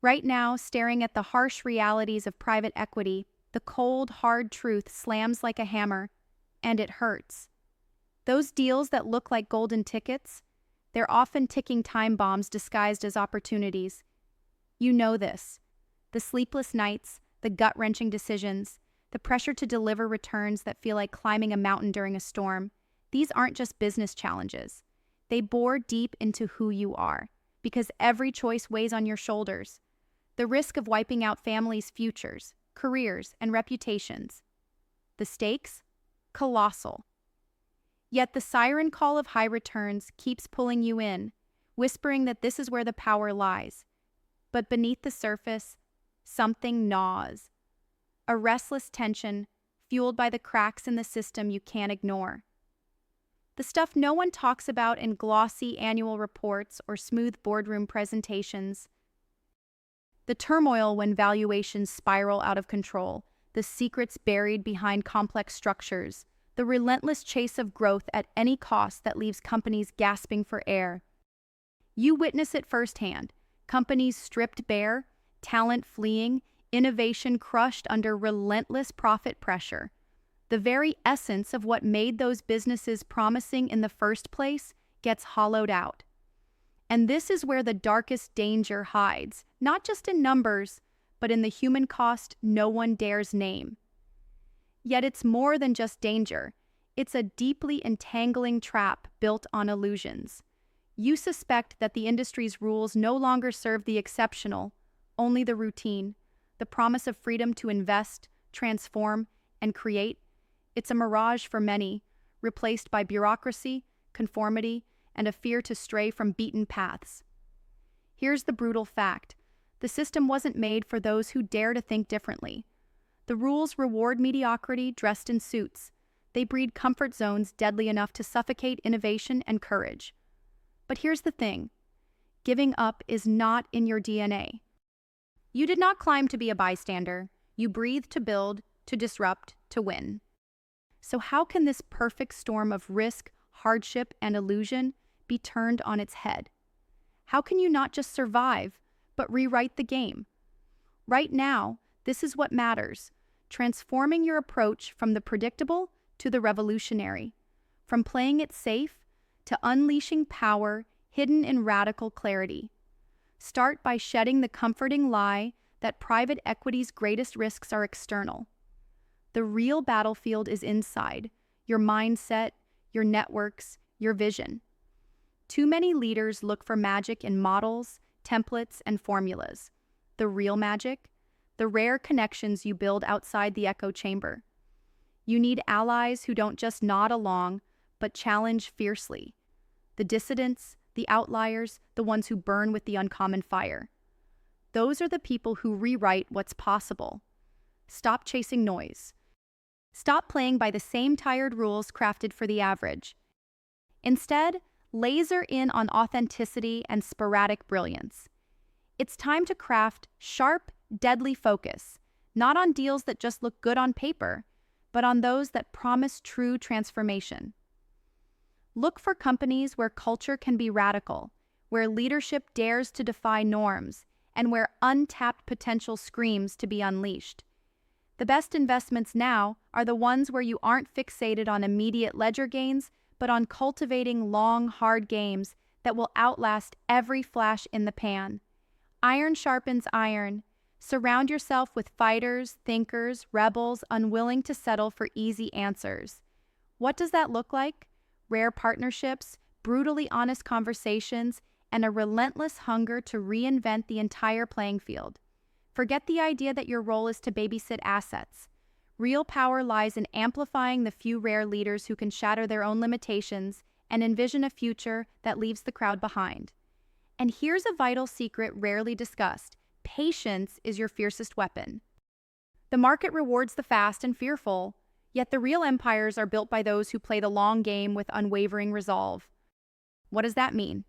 Right now, staring at the harsh realities of private equity, the cold, hard truth slams like a hammer, and it hurts. Those deals that look like golden tickets, they're often ticking time bombs disguised as opportunities. You know this. The sleepless nights, the gut-wrenching decisions, the pressure to deliver returns that feel like climbing a mountain during a storm. These aren't just business challenges. They bore deep into who you are, because every choice weighs on your shoulders. The risk of wiping out families' futures, careers, and reputations. The stakes? Colossal. Yet the siren call of high returns keeps pulling you in, whispering that this is where the power lies. But beneath the surface, something gnaws. A restless tension, fueled by the cracks in the system you can't ignore. The stuff no one talks about in glossy annual reports or smooth boardroom presentations. The turmoil when valuations spiral out of control, the secrets buried behind complex structures, the relentless chase of growth at any cost that leaves companies gasping for air. You witness it firsthand, companies stripped bare, talent fleeing, innovation crushed under relentless profit pressure. The very essence of what made those businesses promising in the first place gets hollowed out. And this is where the darkest danger hides, not just in numbers, but in the human cost no one dares name. Yet it's more than just danger. It's a deeply entangling trap built on illusions. You suspect that the industry's rules no longer serve the exceptional, only the routine, the promise of freedom to invest, transform, and create. It's a mirage for many, replaced by bureaucracy, conformity, and a fear to stray from beaten paths. Here's the brutal fact. The system wasn't made for those who dare to think differently. The rules reward mediocrity dressed in suits. They breed comfort zones deadly enough to suffocate innovation and courage. But here's the thing. Giving up is not in your DNA. You did not climb to be a bystander. You breathed to build, to disrupt, to win. So how can this perfect storm of risk, hardship, and illusion be turned on its head? How can you not just survive, but rewrite the game? Right now, this is what matters. Transforming your approach from the predictable to the revolutionary. From playing it safe to unleashing power hidden in radical clarity. Start by shedding the comforting lie that private equity's greatest risks are external. The real battlefield is inside, your mindset, your networks, your vision. Too many leaders look for magic in models, templates, and formulas. The real magic? The rare connections you build outside the echo chamber. You need allies who don't just nod along, but challenge fiercely. The dissidents, the outliers, the ones who burn with the uncommon fire. Those are the people who rewrite what's possible. Stop chasing noise. Stop playing by the same tired rules crafted for the average. Instead, laser in on authenticity and sporadic brilliance. It's time to craft sharp, deadly focus, not on deals that just look good on paper, but on those that promise true transformation. Look for companies where culture can be radical, where leadership dares to defy norms, and where untapped potential screams to be unleashed. The best investments now are the ones where you aren't fixated on immediate ledger gains, but on cultivating long, hard games that will outlast every flash in the pan. Iron sharpens iron. Surround yourself with fighters, thinkers, rebels, unwilling to settle for easy answers. What does that look like? Rare partnerships, brutally honest conversations, and a relentless hunger to reinvent the entire playing field. Forget the idea that your role is to babysit assets. Real power lies in amplifying the few rare leaders who can shatter their own limitations and envision a future that leaves the crowd behind. And here's a vital secret rarely discussed. Patience is your fiercest weapon. The market rewards the fast and fearful, yet the real empires are built by those who play the long game with unwavering resolve. What does that mean?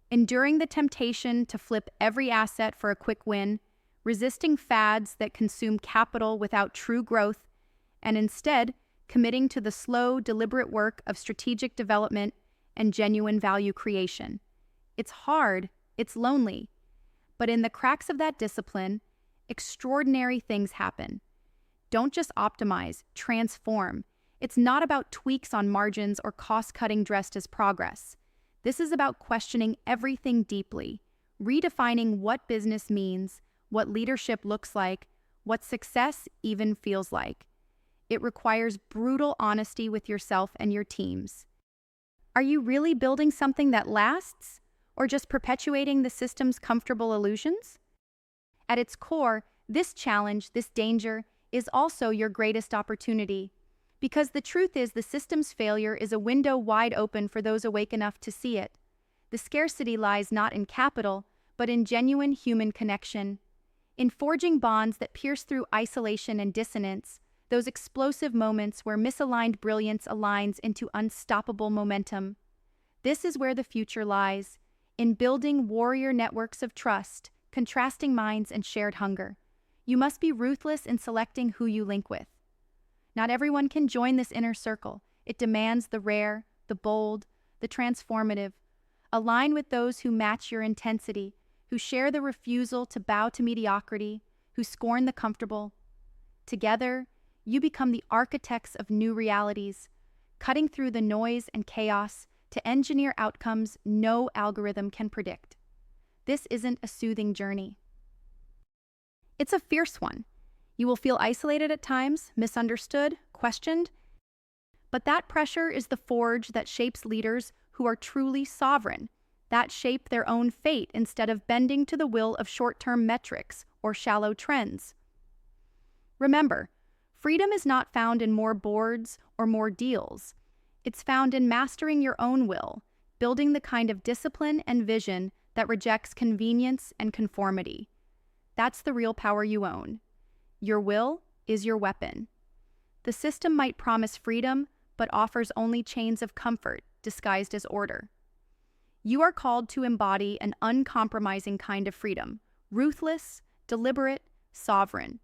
Enduring the temptation to flip every asset for a quick win, resisting fads that consume capital without true growth, and instead committing to the slow, deliberate work of strategic development and genuine value creation. It's hard, it's lonely, But in the cracks of that discipline, extraordinary things happen. Don't just optimize, transform. It's not about tweaks on margins or cost-cutting dressed as progress. This is about questioning everything deeply, redefining what business means, what leadership looks like, what success even feels like. It requires brutal honesty with yourself and your teams. Are you really building something that lasts, or just perpetuating the system's comfortable illusions? At its core, this challenge, this danger, is also your greatest opportunity. Because the truth is, the system's failure is a window wide open for those awake enough to see it. The scarcity lies not in capital, but in genuine human connection. In forging bonds that pierce through isolation and dissonance, those explosive moments where misaligned brilliance aligns into unstoppable momentum. This is where the future lies, in building warrior networks of trust, contrasting minds, and shared hunger. You must be ruthless in selecting who you link with. Not everyone can join this inner circle. It demands the rare, the bold, the transformative. Align with those who match your intensity, who share the refusal to bow to mediocrity, who scorn the comfortable. Together, you become the architects of new realities, cutting through the noise and chaos to engineer outcomes no algorithm can predict. This isn't a soothing journey. It's a fierce one. You will feel isolated at times, misunderstood, questioned. But that pressure is the forge that shapes leaders who are truly sovereign, that shape their own fate instead of bending to the will of short-term metrics or shallow trends. Remember, freedom is not found in more boards or more deals. It's found in mastering your own will, building the kind of discipline and vision that rejects convenience and conformity. That's the real power you own. Your will is your weapon. The system might promise freedom, but offers only chains of comfort disguised as order. You are called to embody an uncompromising kind of freedom, ruthless, deliberate, sovereign.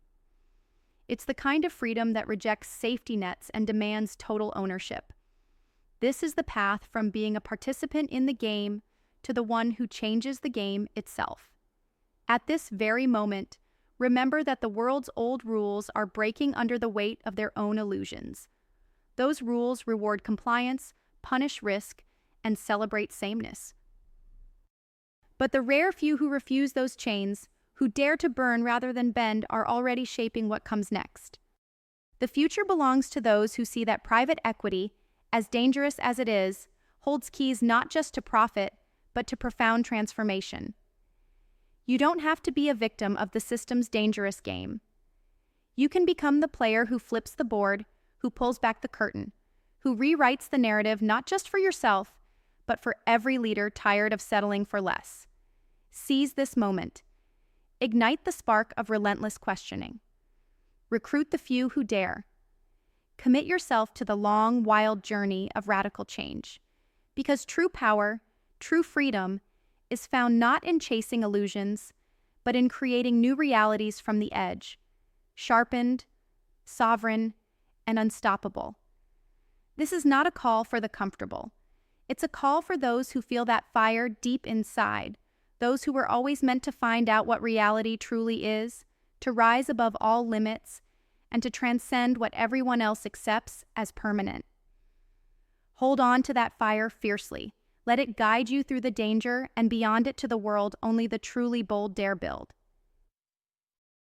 It's the kind of freedom that rejects safety nets and demands total ownership. This is the path from being a participant in the game to the one who changes the game itself. At this very moment, remember that the world's old rules are breaking under the weight of their own illusions. Those rules reward compliance, punish risk, and celebrate sameness. But the rare few who refuse those chains, who dare to burn rather than bend, are already shaping what comes next. The future belongs to those who see that private equity, as dangerous as it is, holds keys not just to profit, but to profound transformation. You don't have to be a victim of the system's dangerous game. You can become the player who flips the board, who pulls back the curtain, who rewrites the narrative not just for yourself, but for every leader tired of settling for less. Seize this moment. Ignite the spark of relentless questioning. Recruit the few who dare. Commit yourself to the long, wild journey of radical change. Because true power, true freedom, is found not in chasing illusions, but in creating new realities from the edge, sharpened, sovereign, and unstoppable. This is not a call for the comfortable. It's a call for those who feel that fire deep inside, those who were always meant to find out what reality truly is, to rise above all limits, and to transcend what everyone else accepts as permanent. Hold on to that fire fiercely. Let it guide you through the danger and beyond it to the world only the truly bold dare build.